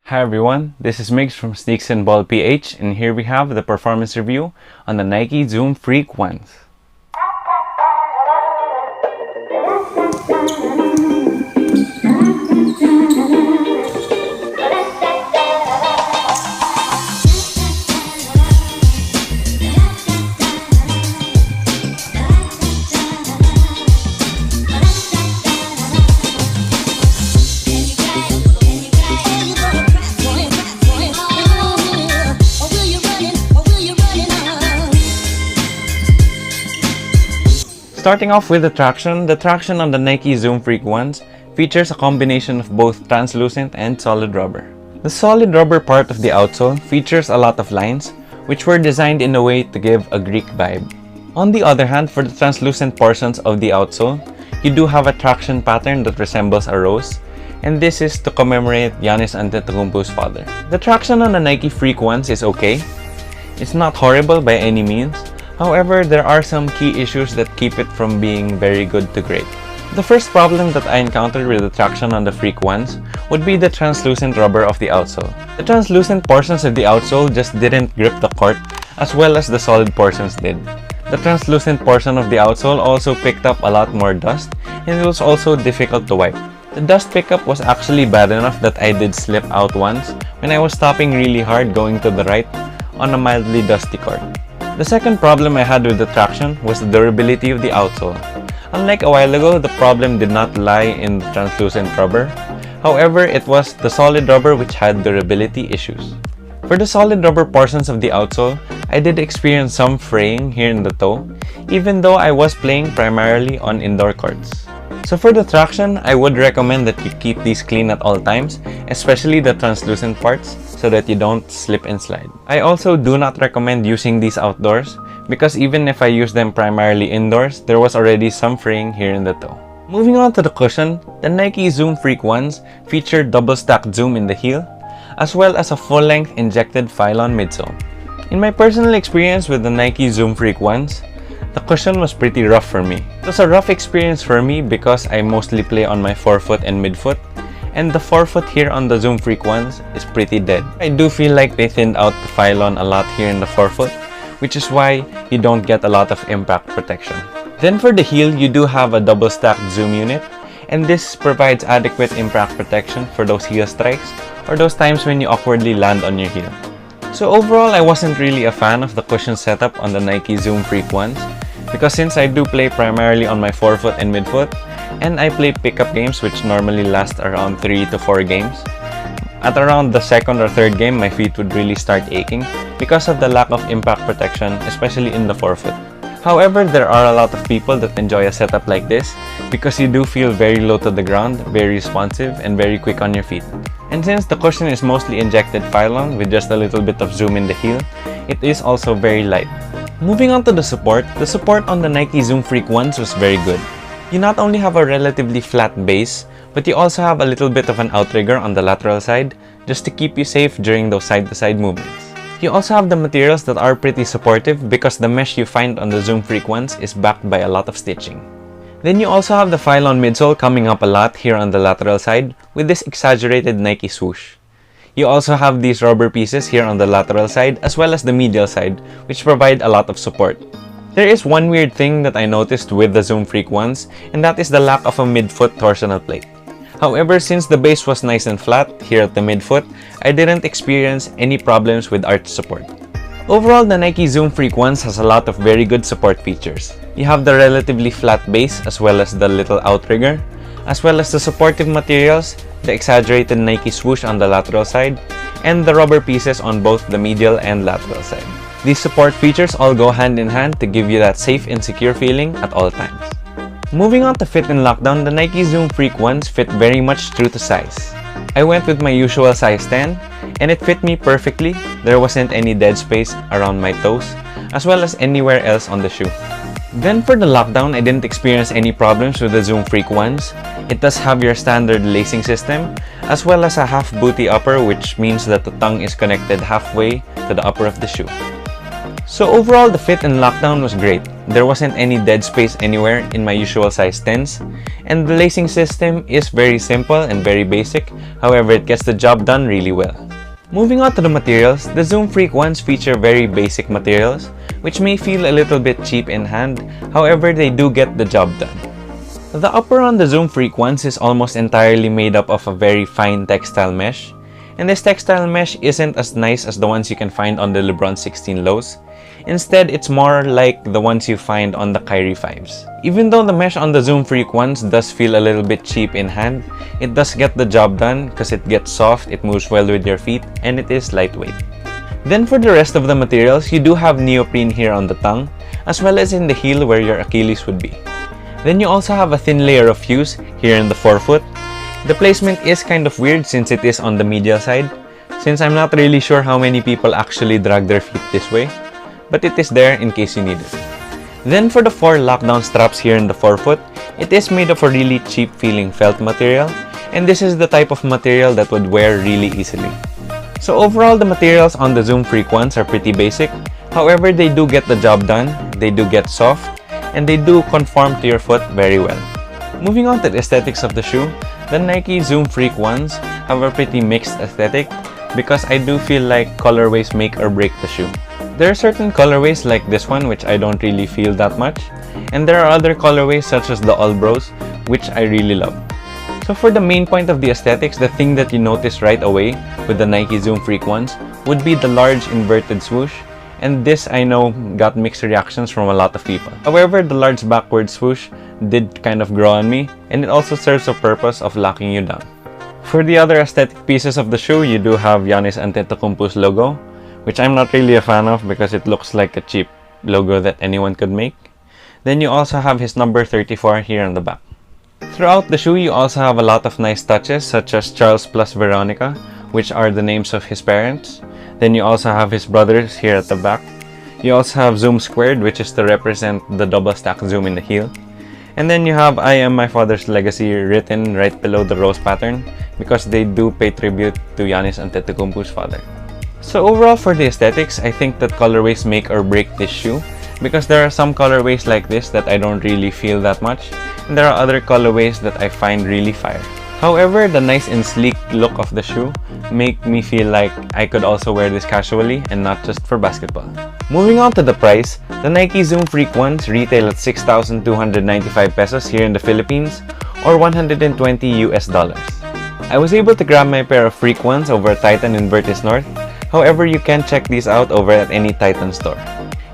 Hi everyone, this is Migs from Sneaks and Ball PH, and here we have the performance review on the Nike Zoom Freak ones. Starting off with the traction on the Nike Zoom Freak ones features a combination of both translucent and solid rubber. The solid rubber part of the outsole features a lot of lines, which were designed in a way to give a Greek vibe. On the other hand, for the translucent portions of the outsole, you do have a traction pattern that resembles a rose, and this is to commemorate Giannis Antetokounmpo's father. The traction on the Nike Freak ones is okay. It's not horrible by any means. However, there are some key issues that keep it from being very good to great. The first problem that I encountered with the traction on the Freak ones would be the translucent rubber of the outsole. The translucent portions of the outsole just didn't grip the court as well as the solid portions did. The translucent portion of the outsole also picked up a lot more dust, and it was also difficult to wipe. The dust pickup was actually bad enough that I did slip out once when I was stopping really hard going to the right on a mildly dusty court. The second problem I had with the traction was the durability of the outsole. Unlike a while ago, the problem did not lie in the translucent rubber. However, it was the solid rubber which had durability issues. For the solid rubber portions of the outsole, I did experience some fraying here in the toe, even though I was playing primarily on indoor courts. So for the traction, I would recommend that you keep these clean at all times, especially the translucent parts, so that you don't slip and slide. I also do not recommend using these outdoors, because even if I use them primarily indoors, there was already some fraying here in the toe. Moving on to the cushion, the Nike Zoom Freak ones feature double-stacked zoom in the heel, as well as a full-length injected Phylon midsole. In my personal experience with the Nike Zoom Freak ones, the cushion was pretty rough for me. It was a rough experience for me because I mostly play on my forefoot and midfoot, and the forefoot here on the Zoom Freak ones is pretty dead. I do feel like they thinned out the Phylon a lot here in the forefoot, which is why you don't get a lot of impact protection. Then for the heel, you do have a double stacked zoom unit, and this provides adequate impact protection for those heel strikes or those times when you awkwardly land on your heel. So overall, I wasn't really a fan of the cushion setup on the Nike Zoom Freak ones, because since I do play primarily on my forefoot and midfoot, and I play pickup games which normally last around 3 to 4 games, at around the second or third game, my feet would really start aching because of the lack of impact protection, especially in the forefoot. However, there are a lot of people that enjoy a setup like this because you do feel very low to the ground, very responsive, and very quick on your feet. And since the cushion is mostly injected Phylon with just a little bit of zoom in the heel, it is also very light. Moving on to the support on the Nike Zoom Freak ones was very good. You not only have a relatively flat base, but you also have a little bit of an outrigger on the lateral side just to keep you safe during those side-to-side movements. You also have the materials that are pretty supportive because the mesh you find on the Zoom Freak ones is backed by a lot of stitching. Then you also have the Phylon midsole coming up a lot here on the lateral side with this exaggerated Nike swoosh. You also have these rubber pieces here on the lateral side as well as the medial side, which provide a lot of support. There is one weird thing that I noticed with the Zoom Freak ones, and that is the lack of a midfoot torsional plate. However, since the base was nice and flat here at the midfoot, I didn't experience any problems with arch support. Overall, the Nike Zoom Freak ones has a lot of very good support features. You have the relatively flat base as well as the little outrigger, as well as the supportive materials, the exaggerated Nike swoosh on the lateral side, and the rubber pieces on both the medial and lateral side. These support features all go hand in hand to give you that safe and secure feeling at all times. Moving on to fit and lockdown, the Nike Zoom Freak ones fit very much true to size. I went with my usual size 10, and it fit me perfectly. There wasn't any dead space around my toes, as well as anywhere else on the shoe. Then for the lockdown, I didn't experience any problems with the Zoom Freak ones. It does have your standard lacing system, as well as a half booty upper, which means that the tongue is connected halfway to the upper of the shoe. So overall, the fit and lockdown was great. There wasn't any dead space anywhere in my usual size 10s, and the lacing system is very simple and very basic, however it gets the job done really well. Moving on to the materials, the Zoom Freak ones feature very basic materials, which may feel a little bit cheap in hand, however they do get the job done. The upper on the Zoom Freak ones is almost entirely made up of a very fine textile mesh, and this textile mesh isn't as nice as the ones you can find on the LeBron 16 lows. Instead, it's more like the ones you find on the Kyrie 5s. Even though the mesh on the Zoom Freak ones does feel a little bit cheap in hand, it does get the job done because it gets soft, it moves well with your feet, and it is lightweight. Then for the rest of the materials, you do have neoprene here on the tongue, as well as in the heel where your Achilles would be. Then you also have a thin layer of fuse here in the forefoot. The placement is kind of weird since it is on the medial side, since I'm not really sure how many people actually drag their feet this way, but it is there in case you need it. Then for the 4 lockdown straps here in the forefoot, it is made of a really cheap feeling felt material, and this is the type of material that would wear really easily. So overall, the materials on the Zoom Freak ones are pretty basic, however they do get the job done, they do get soft, and they do conform to your foot very well. Moving on to the aesthetics of the shoe, the Nike Zoom Freak ones have a pretty mixed aesthetic because I do feel like colorways make or break the shoe. There are certain colorways like this one which I don't really feel that much, and there are other colorways such as the All Bros which I really love. So for the main point of the aesthetics, the thing that you notice right away with the Nike Zoom Freak ones would be the large inverted swoosh, and this I know got mixed reactions from a lot of people. However, the large backward swoosh did kind of grow on me, and it also serves a purpose of locking you down. For the other aesthetic pieces of the shoe, you do have Giannis Antetokounmpo's logo, which I'm not really a fan of because it looks like a cheap logo that anyone could make. Then you also have his number 34 here on the back. Throughout the shoe, you also have a lot of nice touches such as Charles plus Veronica, which are the names of his parents. Then you also have his brothers here at the back. You also have Zoom Squared, which is to represent the double stack zoom in the heel. And then you have I Am My Father's Legacy written right below the rose pattern because they do pay tribute to Giannis Antetokounmpo's father. So overall for the aesthetics, I think that colorways make or break this shoe because there are some colorways like this that I don't really feel that much, and there are other colorways that I find really fire. However, the nice and sleek look of the shoe make me feel like I could also wear this casually and not just for basketball. Moving on to the price, the Nike Zoom Freak ones retail at 6,295 pesos here in the Philippines or 120 US dollars. I was able to grab my pair of Freak ones over at Titan in Vertis North. However, you can check these out over at any Titan store.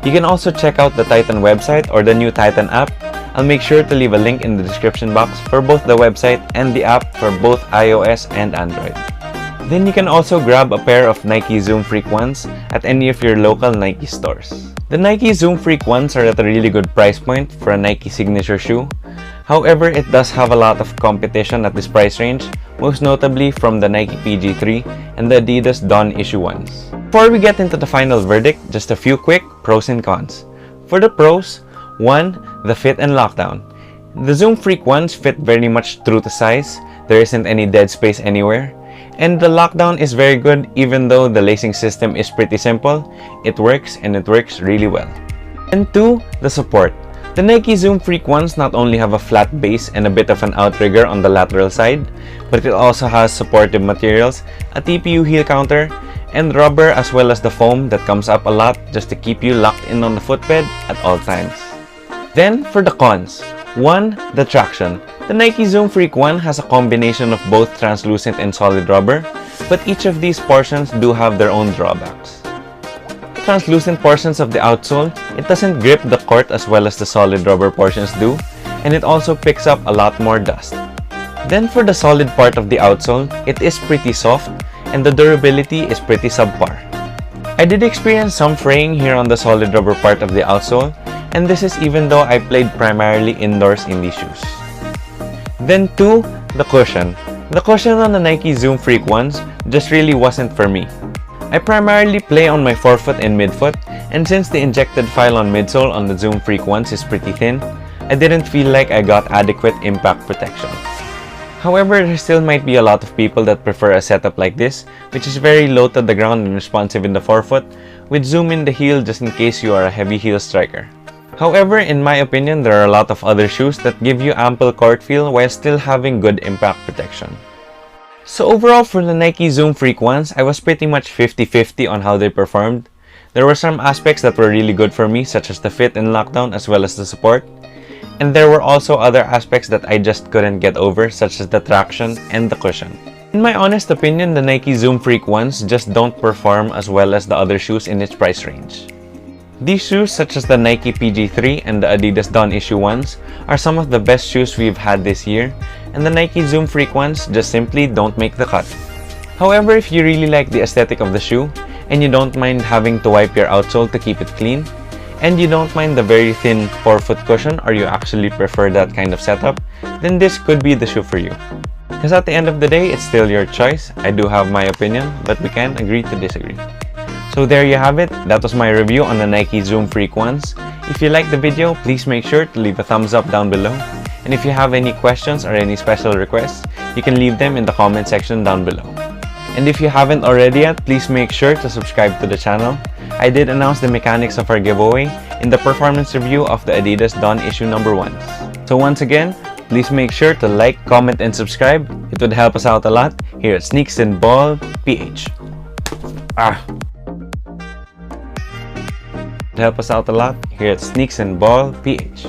You can also check out the Titan website or the new Titan app. I'll make sure to leave a link in the description box for both the website and the app for both iOS and Android. Then you can also grab a pair of Nike Zoom Freak ones at any of your local Nike stores. The Nike Zoom Freak ones are at a really good price point for a Nike signature shoe. However, it does have a lot of competition at this price range, most notably from the Nike PG3 and the Adidas Dawn Issue ones. Before we get into the final verdict, just a few quick pros and cons. For the pros, 1. The fit and lockdown. The Zoom Freak ones fit very much true to size, there isn't any dead space anywhere, and the lockdown is very good even though the lacing system is pretty simple, it works and it works really well. And 2. The support. The Nike Zoom Freak ones not only have a flat base and a bit of an outrigger on the lateral side, but it also has supportive materials, a TPU heel counter, and rubber as well as the foam that comes up a lot just to keep you locked in on the footbed at all times. Then for the cons. 1. The traction. The Nike Zoom Freak one has a combination of both translucent and solid rubber, but each of these portions do have their own drawbacks. Translucent portions of the outsole, it doesn't grip the court as well as the solid rubber portions do, and it also picks up a lot more dust. Then for the solid part of the outsole, it is pretty soft, and the durability is pretty subpar. I did experience some fraying here on the solid rubber part of the outsole, and this is even though I played primarily indoors in these shoes. Then 2. The cushion. The cushion on the Nike Zoom Freak ones just really wasn't for me. I primarily play on my forefoot and midfoot, and since the injected Phylon midsole on the Zoom Freak ones is pretty thin, I didn't feel like I got adequate impact protection. However, there still might be a lot of people that prefer a setup like this, which is very low to the ground and responsive in the forefoot, with zoom in the heel just in case you are a heavy heel striker. However, in my opinion, there are a lot of other shoes that give you ample court feel while still having good impact protection. So overall, for the Nike Zoom Freak ones, I was pretty much 50-50 on how they performed. There were some aspects that were really good for me, such as the fit and lockdown as well as the support. And there were also other aspects that I just couldn't get over, such as the traction and the cushion. In my honest opinion, the Nike Zoom Freak ones just don't perform as well as the other shoes in its price range. These shoes, such as the Nike PG3 and the Adidas Dawn Issue ones, are some of the best shoes we've had this year, and the Nike Zoom Freak ones just simply don't make the cut. However, if you really like the aesthetic of the shoe, and you don't mind having to wipe your outsole to keep it clean, and you don't mind the very thin forefoot cushion, or you actually prefer that kind of setup, then this could be the shoe for you. Because at the end of the day, it's still your choice. I do have my opinion, but we can agree to disagree. So there you have it. That was my review on the Nike Zoom Freak ones. If you liked the video, please make sure to leave a thumbs up down below. And if you have any questions or any special requests, you can leave them in the comment section down below. And if you haven't already yet, please make sure to subscribe to the channel. I did announce the mechanics of our giveaway in the performance review of the Adidas Dawn Issue number 1. So once again, please make sure to like, comment, and subscribe. It would help us out a lot here at Sneaks and Ball PH. Help us out a lot here at Sneaks and Ball PH.